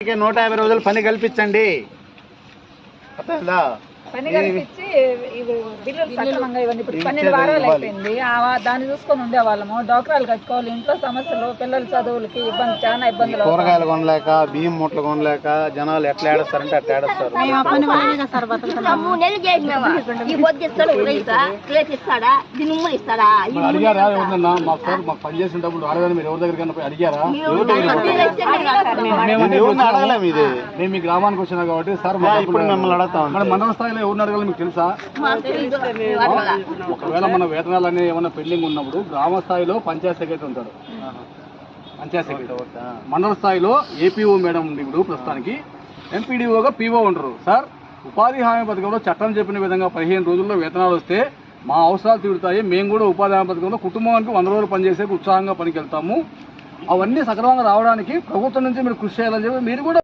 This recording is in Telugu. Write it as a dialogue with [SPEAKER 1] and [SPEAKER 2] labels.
[SPEAKER 1] 150 రోజులు పని కల్పించండి.
[SPEAKER 2] పని కల్పించి బిల్లులు సక్రమంగా ఇవ్వండి. ఇప్పుడు 12 వారాలు అయిపోయింది. దాన్ని చూసుకొని ఉండేవాళ్ళము. డాక్టర్లు కట్టుకోవాలి, ఇంట్లో సమస్యలు, పిల్లల చదువులకి ఇబ్బంది, చాలా ఇబ్బందులు.
[SPEAKER 1] కూరగాయలు కొనలేక, బియ్యం మూటలు కొనలేక జనాలు ఎట్లా ఏడుస్తారంటే అట్లా ఏడుస్తారు. అడగలేము. ఇది
[SPEAKER 3] మేము మీ గ్రామానికి వచ్చినా కాబట్టి సార్
[SPEAKER 1] ఇప్పుడు మిమ్మల్ని అడుగుతాం.
[SPEAKER 3] మండల స్థాయిలో ఎవరిని అడగాలి మీకు తెలుసా? ఒకవేళ మన వేతనాలు అనేవి ఏమైనా పెండింగ్ ఉన్నప్పుడు గ్రామ స్థాయిలో పంచాయత్ సెక్రటరీ ఉంటాడు. పంచాయత్ సెక్రటరీ మండల స్థాయిలో ఏపీఓ మేడం ఉంది. ఇప్పుడు ప్రస్తుతానికి ఎంపీడీఓగా పీఓ ఉంటారు. సార్ ఉపాధి హామీ పథకంలో చట్టం చెప్పిన విధంగా 15 రోజుల్లో వేతనాలు వస్తే మా అవసరాలు తీరుతాయి. మేము కూడా ఉపాధి హామీ పథకంలో కుటుంబానికి 100 రోజులు పనిచేసే ఉత్సాహంగా పనికి వెళ్తాము. అవన్నీ సక్రమంగా రావడానికి ప్రభుత్వం నుంచి మీరు కృషి చేయాలని చెప్పి మీరు కూడా